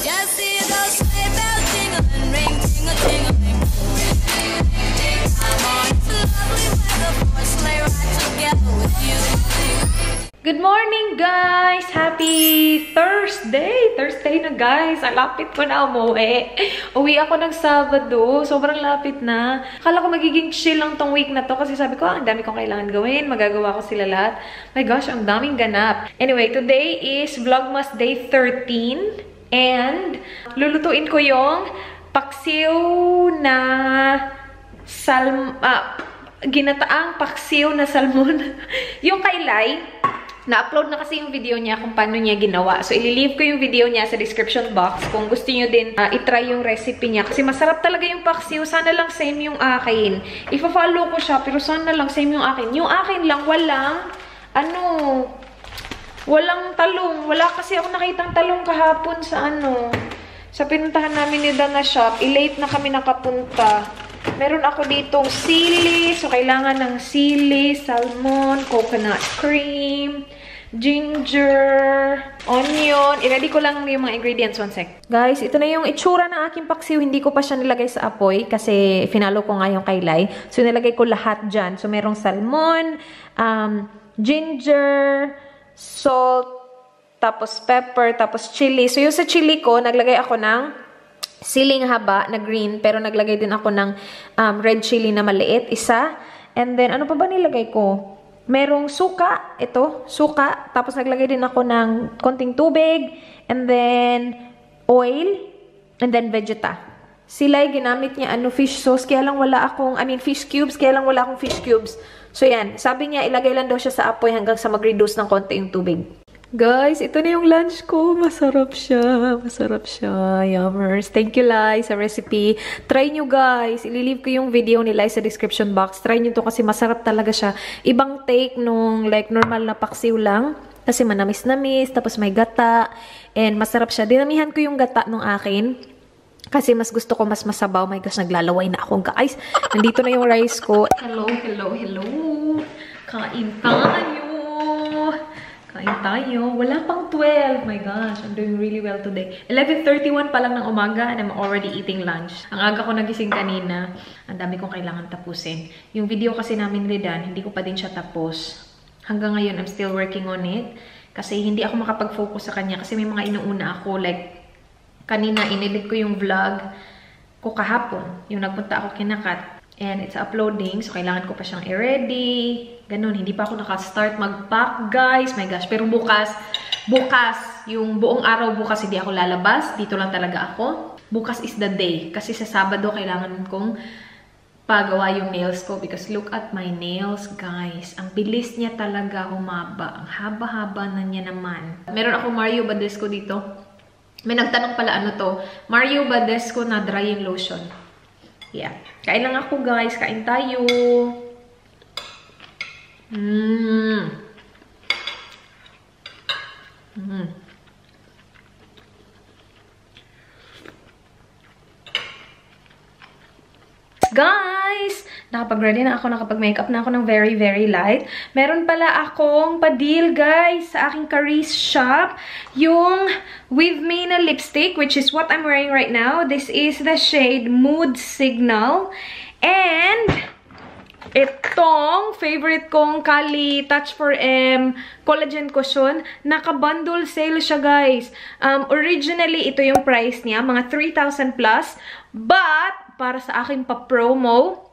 Just hear those sleigh bells jingling, ring, ting-a-ting-a-ling. I'm on lovely weather for a sleigh ride together with you. Good morning, guys! Happy Thursday! Thursday na, guys. Ang lapit ko na umuwi. Uwi ako ng Sabado. Sobrang lapit na. Akala ko magiging chill lang tong week na to kasi sabi ko, ang dami kong kailangan gawin. Magagawa ko sila lahat. My gosh, ang daming ganap. Anyway, today is Vlogmas Day 13. And lulutuin ko yung paksiw na ginataang paksiw na salmon. Yung kay Lai, na-upload na kasi yung video niya kung paano niya ginawa. So, ililive ko yung video niya sa description box kung gusto niyo din itry yung recipe niya. Kasi masarap talaga yung paksiw. Sana lang same yung akin. Ipa-follow ko siya, pero sana lang same yung akin. Yung akin lang, walang talong. Wala kasi ako nakitang talong kahapon sa pinuntahan namin ni Dana shop. I-late na kami nakapunta. Meron ako ditong sili. So, kailangan ng sili, salmon, coconut cream, ginger, onion. I-ready ko lang yung mga ingredients. One sec. Guys, ito na yung itsura ng aking paksiw. Hindi ko pa siya nilagay sa apoy kasi finalo ko nga yung kay Lai. So, nilagay ko lahat dyan. So, merong salmon, ginger, salt, tapos pepper, tapos chili. So, yung sa chili ko, naglagay ako ng siling haba na green, pero naglagay din ako ng red chili na maliit, isa. And then, ano pa ba nilagay ko? Merong suka, ito, suka. Tapos naglagay din ako ng konting tubig, and then oil, and then vegeta. Sila ginamit niya fish sauce, kaya lang wala akong, fish cubes, kaya lang wala akong fish cubes. So yan, sabi niya ilagay lang daw siya sa apoy hanggang sa mag-reduce ng konti yung tubig. Guys, ito na yung lunch ko. Masarap siya. Masarap siya. Yummers. Thank you, Lai, sa recipe. Try nyo, guys. Ililive ko yung video ni Lai sa description box. Try nyo to kasi masarap talaga siya. Ibang take nung like normal na paksiw lang. Kasi manamis-namis. Tapos may gata. And masarap siya. Dinamihan ko yung gata nung akin. Kasi mas gusto ko mas masabaw. My gosh, naglalaway na ako, guys. Nandito na yung rice ko. Hello, hello, hello. Kain tayo. Kain tayo. Wala pang 12. My gosh, I'm doing really well today. 11:31 pa lang ng umaga and I'm already eating lunch. Ang aga ko nagising kanina. Ang dami kong kailangan tapusin. Yung video kasi namin ni Dan, hindi ko pa din siya tapos. Hanggang ngayon, I'm still working on it. Kasi hindi ako makapag-focus sa kanya. Kasi may mga inuuna ako. Like, kanina, inedit ko yung vlog ko kahapon. Yung nagpunta ako kinakat. And it's uploading. So, kailangan ko pa siyang i-ready. Ganun. Hindi pa ako nakastart mag-pack, guys. My gosh. Pero bukas, yung buong araw bukas, hindi ako lalabas. Dito lang talaga ako. Bukas is the day. Kasi sa Sabado, kailangan kong pagawa yung nails ko. Because look at my nails, guys. Ang bilis niya talaga humaba. Ang haba-haba na niya naman. Meron ako Mario Badescu dito. May nagtanong pala ano to. Mario Badescu na drying lotion. Yeah. Kain lang ako, guys. Kain tayo. Guys! Nakapag-ready na ako, nakapag-makeup na ako ng very, very light. Meron pala akong pa-deal, guys, sa aking Caris shop. Yung With Me na lipstick, which is what I'm wearing right now. This is the shade Mood Signal. And itong favorite kong Kali Touch 4M Collagen Cushion, naka-bundle sale siya, guys. Originally, ito yung price niya, mga 3,000 plus. But, para sa akin pa-promo,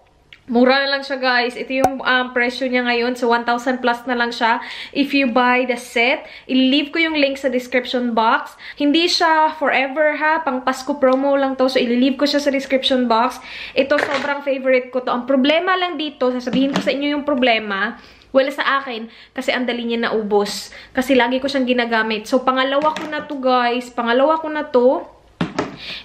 mura na lang siya, guys. Ito yung presyo niya ngayon. So, 1,000 plus na lang siya. If you buy the set, i-leave ko yung link sa description box. Hindi siya forever, ha. Pang Pasko promo lang to. So, i-leave ko siya sa description box. Ito, sobrang favorite ko to. Ang problema lang dito, sasabihin ko sa inyo yung problema. Wala sa akin, kasi ang dali niya naubos. Kasi lagi ko siyang ginagamit. So, pangalawa ko na to, guys. Pangalawa ko na to.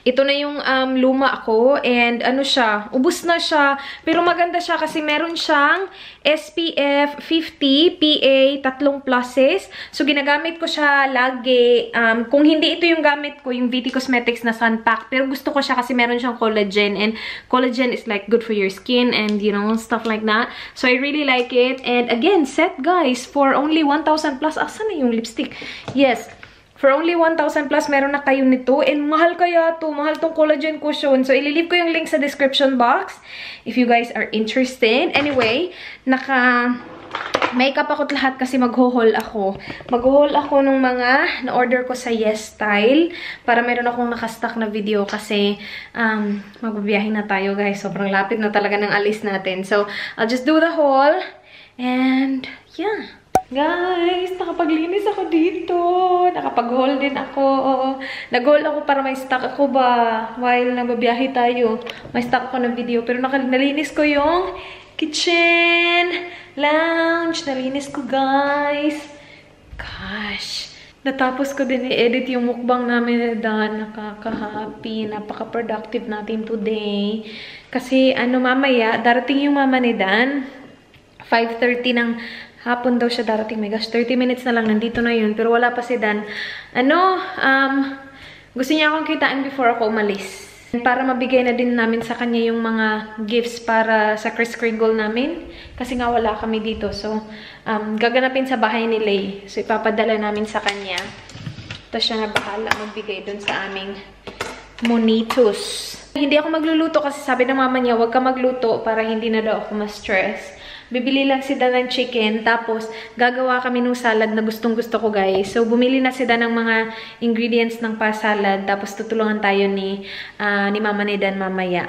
Ito na yung luma ko and ano siya, ubos na siya. Pero maganda siya kasi meron siyang SPF 50, PA, 3 pluses. So, ginagamit ko siya lagi. Kung hindi ito yung gamit ko, yung VT Cosmetics na Sun Pack. Pero gusto ko siya kasi meron siyang collagen. And collagen is like good for your skin and you know, stuff like that. So, I really like it. And again, set guys, for only 1,000 plus. Asan na yung lipstick? Yes. For only 1,000 plus, meron na kayo nito. And mahal kaya to. Mahal tong collagen cushion. So, ililive ko yung link sa description box if you guys are interested. Anyway, makeup ako lahat kasi mag-haul ako. Mag-haul ako ng mga na-order ko sa Yes Style para meron akong nakastock na video kasi magbabiyahe na tayo guys. Sobrang lapit na talaga ng alis natin. So, I'll just do the haul. And, yeah. Guys, nakapaglinis ako dito. Nakapag-haul din ako. Nag-haul ako para may stock ako ba. While nagbabiyahe tayo, may stock ako ng video. Pero nalinis ko yung kitchen, lounge. Nalinis ko, guys. Gosh. Natapos ko din i-edit yung mukbang namin na Dan. Nakaka-happy. Napaka-productive natin today. Kasi, mamaya, darating yung mama ni Dan. 5:30 ng hapon daw siya darating. My gosh, 30 minutes na lang. Nandito na yun. Pero wala pa si Dan. Gusto niya akong kitain before ako umalis. Para mabigay na din namin sa kanya yung mga gifts para sa Kris Kringle namin. Kasi nga wala kami dito. So, gaganapin sa bahay ni Lay. So, ipapadala namin sa kanya. Tapos siya na bahala magbigay dun sa aming monitos. Hindi ako magluluto kasi sabi ng mama niya, huwag ka magluto para hindi na daw ako ma-stress. Bibili lang si Dan ng chicken, tapos gagawa kami ng salad na gustong-gusto ko, guys. So, bumili na si Dan ng mga ingredients ng pa-salad, tapos tutulungan tayo ni mama ni Dan mamaya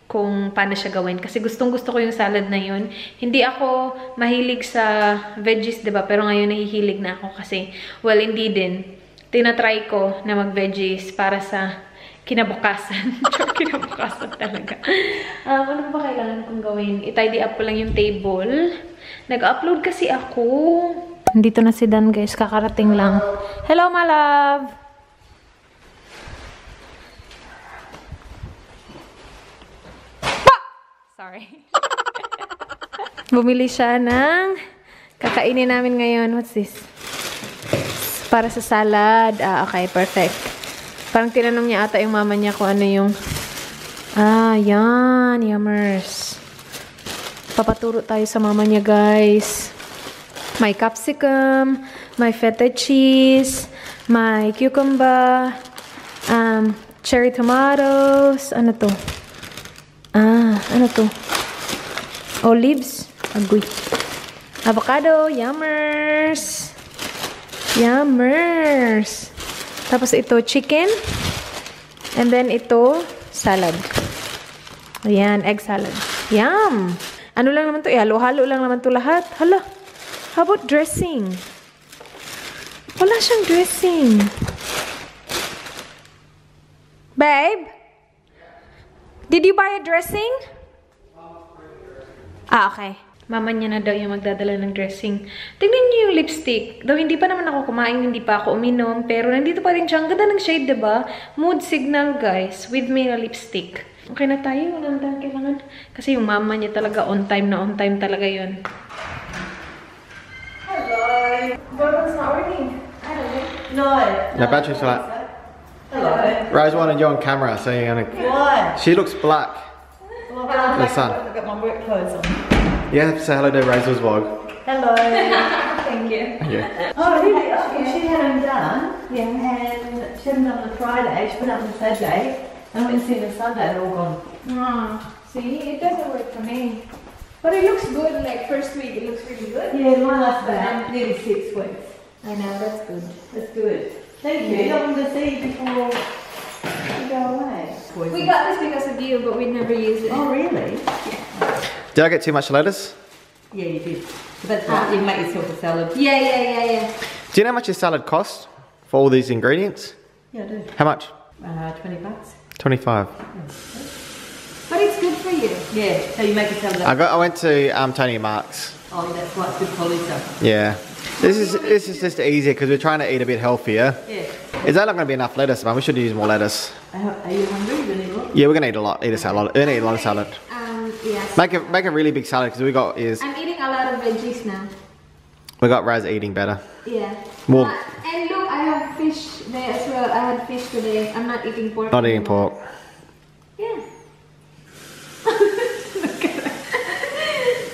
kung paano siya gawin. Kasi gustong-gusto ko yung salad na yun. Hindi ako mahilig sa veggies, diba? Pero ngayon nahihilig na ako kasi, well, hindi din. Tinatry ko na mag-veggies para sa kinabukasan. Kinabukasan talaga. Ano ba kailangan kong gawin? I-tidy up ko lang yung table. Nag-upload kasi ako. Nandito na si Dan, guys. Kakarating lang. Hello, my love! Pa! Sorry. Bumili siya ng kakainin namin ngayon. What's this? Para sa salad. Okay, perfect. Parang tinanong niya ata yung mama niya kung ano yung... yan. Yummers. Papaturo tayo sa mama niya, guys. May capsicum, may feta cheese, may cucumber, cherry tomatoes. Ano to? Ano to? Olives. Agoy. Avocado. Yummers. Yummers. Tapos ito, chicken. And then ito, salad. Ayan, egg salad. Yum! Ano lang naman to? Halo-halo lang naman to lahat. Hala. How about dressing? Wala siyang dressing. Babe? Did you buy a dressing? Okay. Mama niya na daw yung magdadala ng dressing. Tingnan niyo yung lipstick. Though hindi pa naman ako kumain, hindi pa ako uminom. Pero nandito pa rin siya. Ang ganda ng shade, diba? Mood signal, guys. With me na lipstick. Okay na tayo. Wala na tayong kailangan. Kasi yung mama niya talaga on time talaga yun. Hello. Gordon's not working. I don't know. No. No, battery's flat. Hello. Rose wanted you on camera, so you're gonna... Why? She looks black. Well, I'm The sun. I've got my work clothes on. You have to say hello to Razel's vlog. Hello. Thank you. Yeah. Oh, really? She had them done. Yeah. And she had them done on Friday. She put them on Saturday. And I went and seen them Sunday. They're all gone. See, it doesn't work for me. But it looks good, like first week, it looks really good. Yeah, mine lasts about nearly 6 weeks. I know, that's good. That's good. Thank you. I wanted to see you before you go away. We got this because of you, but we never use it. Oh, really? Did I get too much lettuce? Yeah, you did. But that's right. You make yourself a salad. Yeah. Do you know how much your salad costs for all these ingredients? Yeah, I do. How much? $20. 25. But it's good for you. Yeah, so you make a salad. I went to Tony Mark's. Oh, that's right. It's good quality stuff. Yeah. This is just easier because we're trying to eat a bit healthier. Yeah. Is that not going to be enough lettuce, man? We should use more lettuce. Are you hungry? You gonna eat a lot? Yeah, we're going to eat a lot. Eat a salad. We're going to eat a lot of salad. Yes. Make a really big salad because I'm eating a lot of veggies now. we got Raz eating better. Yeah. Well, And look, I have fish there as well. I had fish today. I'm not eating pork. not eating pork. Yeah. Look at her.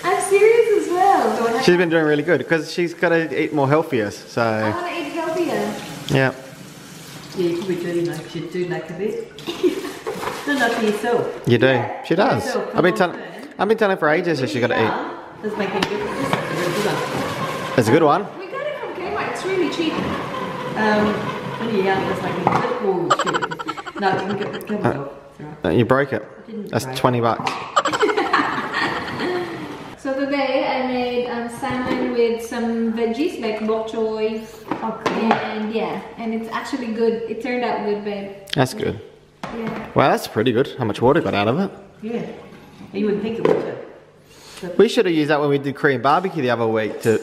I'm serious as well. She's been doing really good because she's got to eat more healthier. I So want to eat healthier. yeah. Yeah, you probably do, you know, 'cause you do like a bit. Not enough for yourself. You do. She does. Yeah, so I've been come telling. on, man. I've been telling her for ages that she's got to eat. Does make a difference. That's a really good one. It's a good one. We got it from Kmart. It's really cheap. When you're young, it's like a good shit. No, you can get it off. It's alright. You broke it. didn't That's break. $20. So today I made salmon with some veggies like bok choy. Oh, cool. And yeah, and it's actually good. It turned out good, babe. That's good. Yeah. Well, that's pretty good. How much water got out of it? Yeah. You wouldn't think it would too. We should have used that when we did Korean barbecue the other week to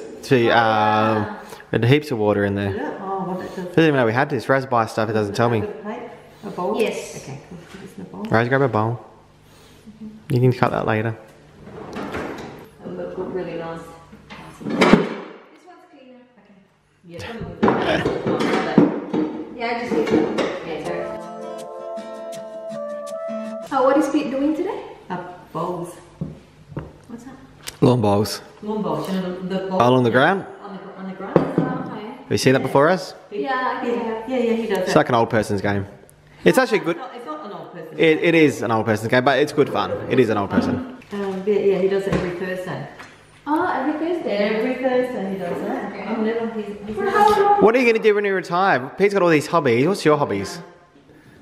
with heaps of water in there. Yeah. Oh, what that does. I didn't even know we had this. Raz buys stuff, it doesn't tell me. A bowl? Yes. Okay, cool. Put this in a bowl. Raz, grab a bowl. You can cut that later. It'll look really nice. This one's cleaner. Yeah. Yeah, I just did that. Yeah, sorry. What is Pete doing today? Bowls. What's that? Lawn bowls. Lawn bowls. You know the bowl. All on the ground. On the ground. Okay. Have you seen that before, Raz? Yeah, I think I have. Yeah, he does It's that. like an old person's game. It's actually good. It's not an old person. It is an old person's game, but it's good fun. It is an old person. Yeah, he does it every Thursday. Oh, every Thursday. Every Thursday he does that. Okay. I'm never, he's For how long? What are you going to do when you retire? Pete's got all these hobbies. What's your hobbies?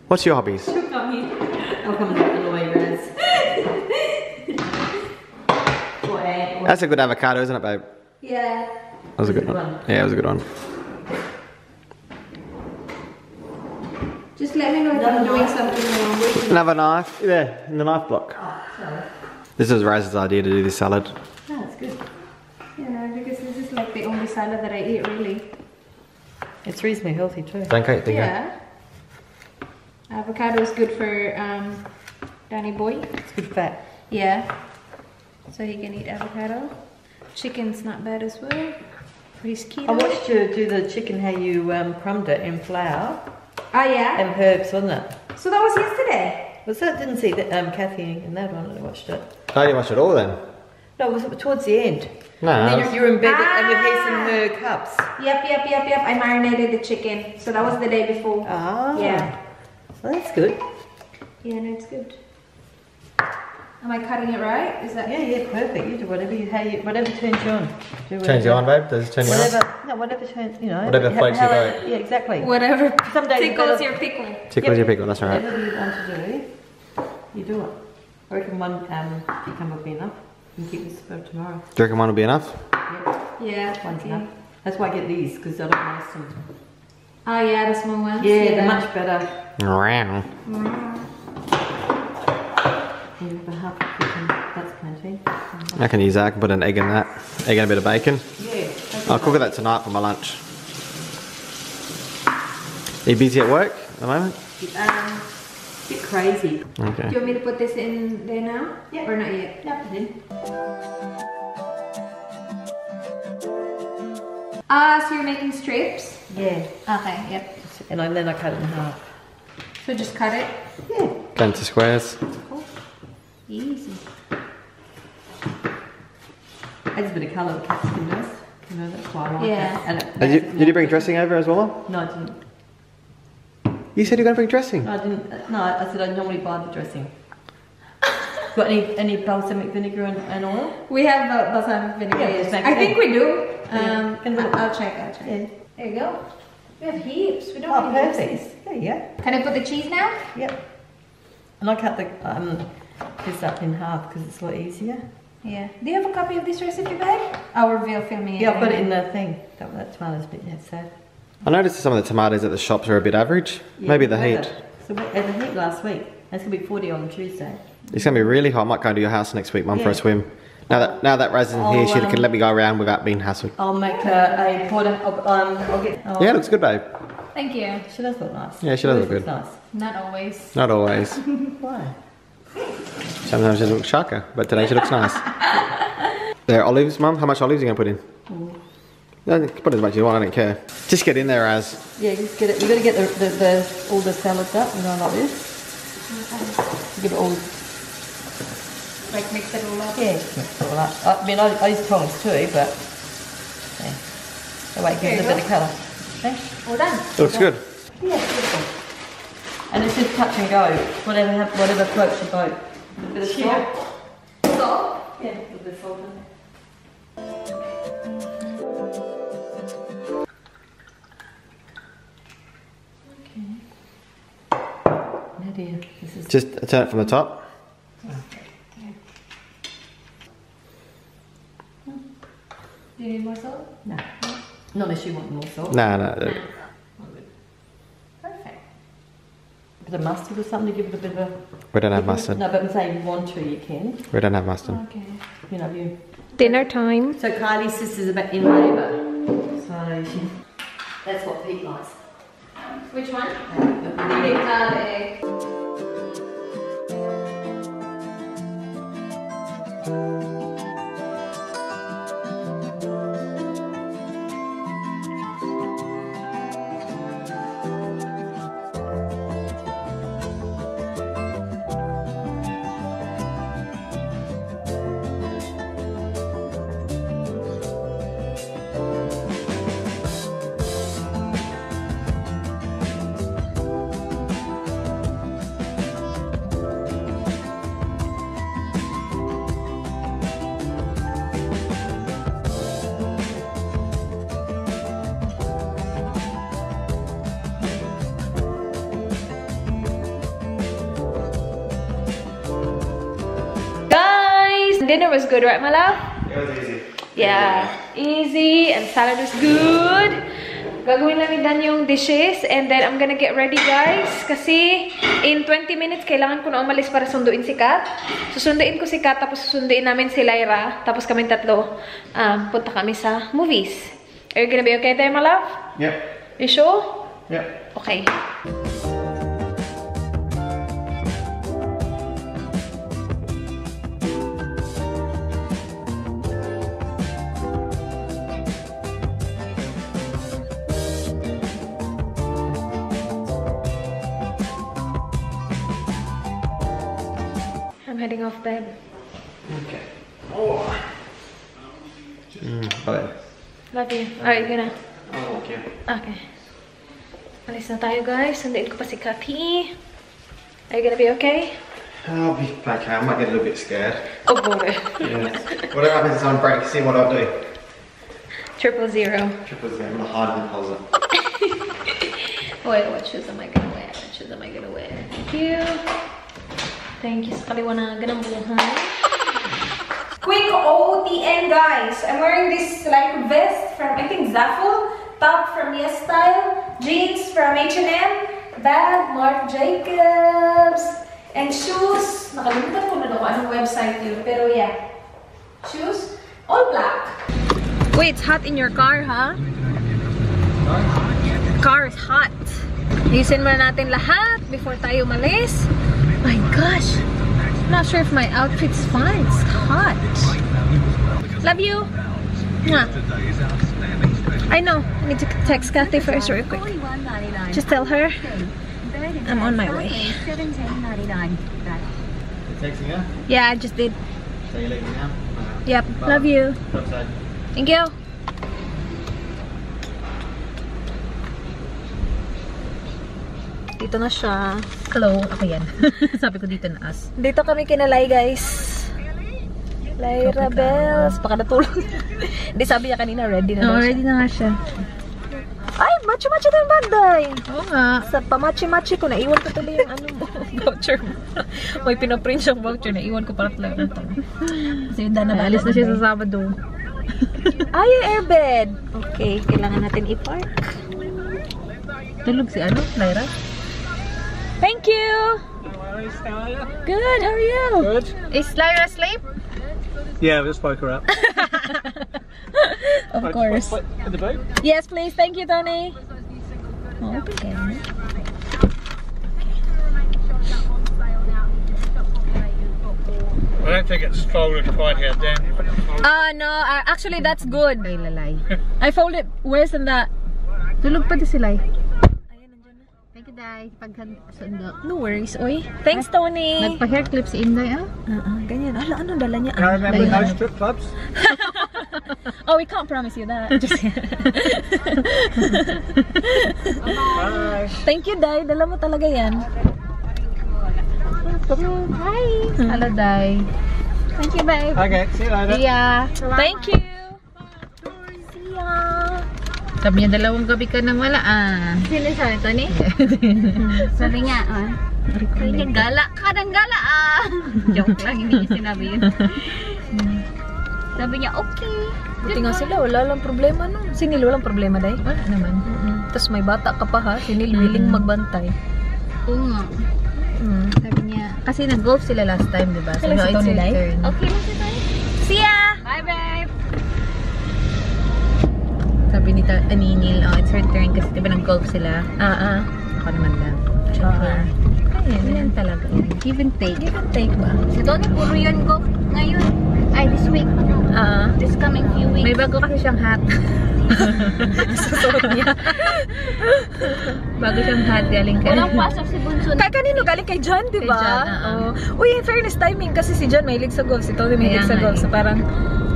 What's your hobbies? come here. I'll come and annoy Raz. That's a good avocado, isn't it, babe? Yeah. That was a good one. Yeah, it was a good one. Just let me know if I'm doing something wrong. Wait. Another knife. There, in the knife block. This was Raz's idea to do this salad. No, it's good. Yeah, because this is like the only salad that I eat, really. It's reasonably healthy too. Don't cut your Yeah. Avocado is good for Danny boy. It's good fat. Yeah. So he can eat avocado. Chicken's not bad as well. For his keto. I watched you do the chicken, how you crumbed it in flour Oh yeah. and herbs, wasn't it? So that was yesterday. Was that? Didn't see that Kathy in that one. I watched it. I didn't watch it all then. No, it was towards the end. No. And then you're in bed and with his and her cups. Yep. I marinated the chicken. So that was the day before. Ah. Yeah. Well, that's good. Yeah, no, it's good. Am I cutting it right? Is that? Yeah, perfect. You do whatever whatever turns you on. Do Turns you on, babe? Does it turn you on? Whatever turns, you know. Whatever floats your boat. Yeah, exactly. Whatever Some days tickles better- your pickle. Tickles your pickle, that's right. Whatever you want to do, you do it. I reckon one cucumber will be enough. You can keep this for tomorrow. Do you reckon one will be enough? Yeah, Yeah. one's okay. enough. That's why I get these, because I don't waste them. Oh yeah, the small ones. Yeah, they're much better. Wow. Yeah, but half a chicken, that's plenty. I can use that. I can put an egg in that. Egg and a bit of bacon. Yeah. I'll cook that tonight for my lunch. Are you busy at work at the moment? Bit crazy. Okay. Do you want me to put this in there now? Yeah. Or not yet? Yeah, put it in. So you're making strips? Yeah. Okay, yep. And then I cut it in half. So just cut it? Yeah. Go into squares. Cool. Easy. Adds a bit of colour to the capsicum nest. You know, that's why I like Yeah. that. And Did you bring dressing over as well? No, I didn't. You said you're going to bring dressing. No, I didn't. No, I said I normally buy the dressing. Got any balsamic vinegar and oil? We have balsamic vinegar. Yeah, yes. just make I it think in. we do. Yeah. I'll check. Yeah. There you go. We have heaps. We don't Oh, need perfect. this. There you go. Can I put the cheese now? Yep. And I cut the this up in half because it's a lot easier. Yeah. Do you have a copy of this recipe, babe? Our real filming it. Yeah, I've got it in the thing. That tomato's a bit sad. I noticed some of the tomatoes at the shops are a bit average. Yeah, Maybe the weather. heat. So we had the heat last week. It's gonna be 40 on Tuesday. It's going to be really hot. I might go to your house next week, Mum, for a Yeah. swim. Now that Raz isn't here, she can let me go around without being hassled. I'll make a porter. I'll get. Yeah, it looks good, babe. Thank you. She does look nice. Yeah, she does look Looks good. Nice. Not always. Not always. Why? Sometimes she looks sharker, but today she looks nice. There, olives, Mum. How much olives are you going to put in? No, put as much as you want, I don't care. Just get in there, Raz. Yeah, just get it. You got to get the all the salads up, you know, like this. Give it all. Like mix it all up. Yeah, mix it all up. I mean, I use tongs too, but yeah. That way it gives it a bit of colour. Okay. All done. It looks good. Yeah, beautiful. And it says touch and go. Whatever floats your boat. A bit of salt. Salt? Yeah, a little bit of salt in there. Nadia, this is Just turn it from the top. Do you need more salt? no. Not unless you want more salt. No. Perfect. A bit of mustard or something to give it a bit of a. We don't have mustard. No, but I'm saying if you want to, you can. We don't have mustard. Okay. You know, you. Dinner time. So Kylie's sister's about in labour. So she. That's what Pete likes. Which one? Yeah. Egg. Dinner was good, right, my love? It was easy. Yeah, easy, and salad was good. Gagawin namin dan yung dishes, and then I'm gonna get ready, guys. Kasi in 20 minutes, kailangan ko na umalis para sunduin si Kat. Susunduin ko si Kat, tapos susunduin namin si Lyra. Tapos kami tatlo, punta kami sa movies. Are you gonna be okay there, my love? Yep. You sure? Yep. Okay. I'm heading off bed. Okay. Oh. Bye. Love you. Alright, gonna. Oh, okay. Okay. Alis na tayo, guys. Sunduin ko pa si Kati. Are you gonna be okay? I'll be okay. I might get a little bit scared. Oh boy. Yeah. Whatever happens on break, see what I'll do. 000. Triple Z, I'm gonna hide in the closet. Wait, what shoes am I gonna wear? What shoes am I gonna wear? Thank you. Thank you sa kaliwanagan ng buhay. Quick OTN, guys. I'm wearing this like vest from, I think, Zaful. Top from Yes Style. Jeans from H&M. Bag, Marc Jacobs. And shoes. Nakalimutan ko na kung anong website yun. Pero yeah. Shoes. All black. Wait, it's hot in your car, huh? Car is hot. Ayusin muna natin lahat before tayo umalis. My gosh. I'm not sure if my outfit's fine. It's hot. Love you. Mwah. I know. I need to text Kathy first real quick. Just tell her I'm on my way. Texting her? Yeah, I just did. So you're leaving now? Yep. Love you. Outside. Thank you. Dito na siya. Hello, ako yan. Sabi ko dito na as. Dito kami kinalay, guys. Lyra Bells. Baka natulog. Hindi, sabi niya kanina, ready na daw siya. Ready na nga siya. Ay, machi-machi din bagday. Oo nga. Sa pamachi-machi ko, naiwan ko tuloy yung ano mo, voucher mo. May pinaprint siyang voucher, naiwan ko para talaga ito. Kasi yung dana alis na siya sa Sabado. Ay, airbed. Okay, kailangan natin i-park. Tulog si ano, Lyra? Thank you! Good, how are you? Good. Is Lyra asleep? Yeah, we just woke her up. Of course. In the boat? Yes, please. Thank you, Tony. Oh, okay. I don't think it's folded quite here, Dan. No, actually that's good. Ay, lalay. I folded worse than that. Tulog pa din sila. Thank you, Day. Pagsundo. No worries, oy. Thanks, Tony. Nagpa-hair clip si Inday, ah? Ganyan. Ala, ano dala niya? Can I remember those strip clubs? Oh, we can't promise you that. Just Bye. Thank you, Day. Dala mo talaga yan. Hi. Hello, Day. Thank you, babe. Okay, see you later. Yeah. Thank you. See ya. Sabi niya, 2 gabi ka nang wala, Sino sabi, Tony? Sabi niya, Sabi niya, gala ka ng gala, Joke lang, hindi niya sinabi yun. Sabi niya, okay. Buti nga sila, wala lang problema, no? Sinil, walang problema, Day? Wala naman. Tapos may bata ka pa, ha? Sinil, willing magbantay. Oo nga. Sabi niya, kasi nag-golf sila last time, diba? So, it's your turn. Okay lang si Tony. See ya! Bye, babe! Sabi ni Ninil, it's her turn kasi diba nag-golf sila. Ako naman lang. Char. Ayan talaga. Give and take. Give and take ba? Si Tony, puro yun golf ngayon. Ay, this week. This coming few weeks. May bago kasi siyang hat. Susuot niya. Bago siyang hat, galing kay... Walang pasok si Bunso. Kaya kanino? Galing kay John, diba? Kay John, Uy, in fairness timing kasi si John mahilig sa golf. Si Tony mahilig sa golf. So parang...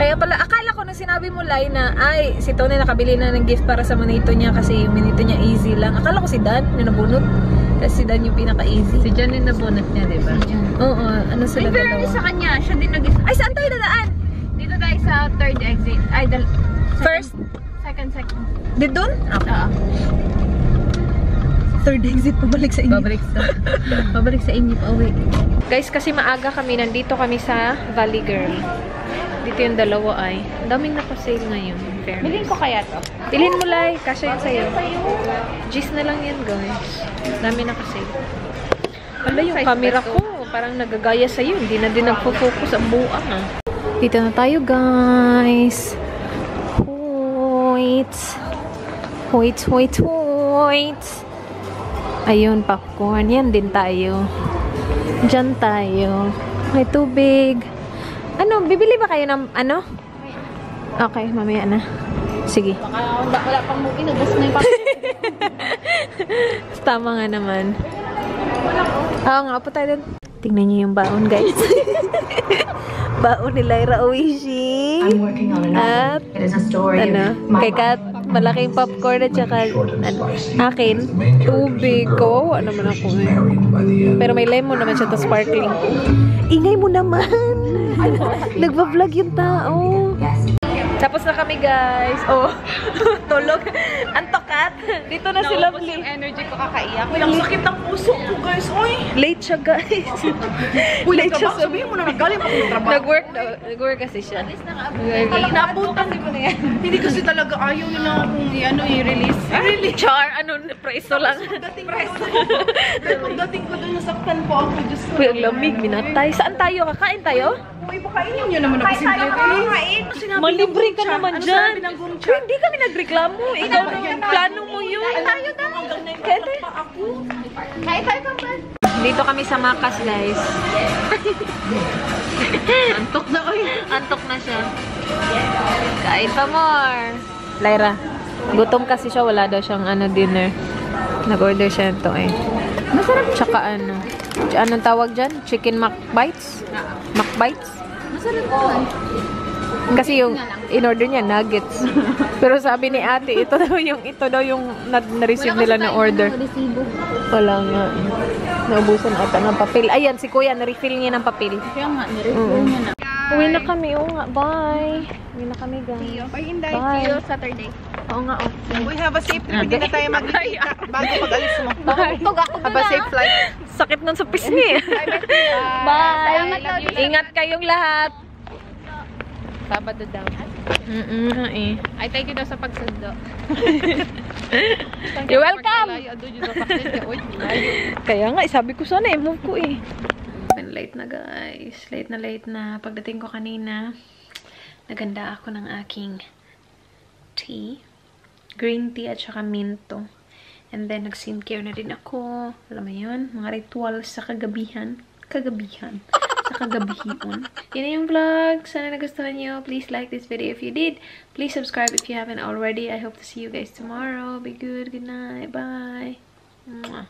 Kaya pala, akala ko nung sinabi mo, Lai, na ay, si Tony nakabili na ng gift para sa manito niya kasi yung manito niya easy lang. Akala ko si Dan yung nabunot. Kasi si Dan yung pinaka-easy. Si John yung nabunot niya, diba? Oo, ano sila dalawa? Ay, sa kanya, siya din nag-isa. Ay, saan tayo dadaan? Dito tayo sa third exit. Ay, first? Second. Dito doon? Oo. Third exit, pabalik sa inyo. Pabalik sa inyo, pauwi. Guys, kasi maaga kami, nandito kami sa Valley Girl. Dito yung dalawa ay. Ang daming naka-sale ngayon. Bilhin ko kaya to? Bilhin mo, Lai. Kasya yun sa'yo. Gis na lang yan, guys. Dami naka-sale. Wala yung camera ko. Parang nagagaya sa'yo. Hindi na din nagpo-focus ang buang, Dito na tayo, guys. Wait. Ayun, popcorn. Yan din tayo. Diyan tayo. May tubig. Ano, bibili ba kayo ng, ano? Okay, mamaya na. Sige. Wala pang movie, nabas na yung papel. Tama nga naman. Oo nga, upo tayo dun. Tingnan niyo yung baon, guys. Baon ni Lyra Oishi. At, kay Kat, malaking popcorn at saka, akin, tubig ko. Ano naman ako Pero may lemon naman siya, to sparkling. Ingay mo naman. Nagva-vlog yung tao. Tapos na kami, guys. Tulog. Antokat. Dito na si Lovely. Yung energy ko kakaiyak. Ang sakit ng puso ko, guys. Oy! Late siya, guys. Late siya. Sabihin mo na nagaling ako ng trabaho. Nag-work kasi siya. Nabutan. Hindi kasi talaga ayaw nila akong i-release. Really? Char, preso lang. Pagdating ko doon, nasaktan po ako. Diyos ko. Uy, ang lamig, minatay. Saan tayo? Kakain tayo? Uy, bakainin nyo naman ako simple. Malibre ka naman dyan. Hindi kami nagreklamo. Ikaw na plano mo yun. Tayo na. Kaya tayo pa ba? Dito kami sa Macas, guys. Antok na, oy. Antok na siya. Kain pa more. Lyra, gutom kasi siya. Wala daw siyang dinner. Nag-order siya ito Masarap. Tsaka anong tawag dyan? Chicken McBites? McBites? Masarap naman. Kasi yung in-order niya, nuggets. Pero sabi ni ate, ito daw yung na-receive nila na order. Wala nga. Naubusan ata ng papel. Ayan, si kuya, na-refill niya ng papel. Kaya nga, na-refill niya na. Uwi na kami, nga. Bye. Uwi na kami, guys. Bye, Inday. Bye. See you Saturday. Oo nga, We have a safe trip. Hindi na tayo magkikita bago pag-alis mo. Have a safe flight. Sakit nun sa pisngi. Bye. Ingat kayong lahat. Sabado daw. Ay, thank you daw sa pagsundo. You're welcome! Kaya nga, sabi ko sana move ko Late na, guys. Late na. Pagdating ko kanina, naganda ako ng aking tea. Green tea at saka minto. And then, nag-skincare na din ako. Alam mo yun? Mga rituals sa kagabihan. Sa kagabihan. Yan na yung vlog. Sana nagustuhan nyo. Please like this video if you did. Please subscribe if you haven't already. I hope to see you guys tomorrow. Be good. Good night. Bye. Mwah.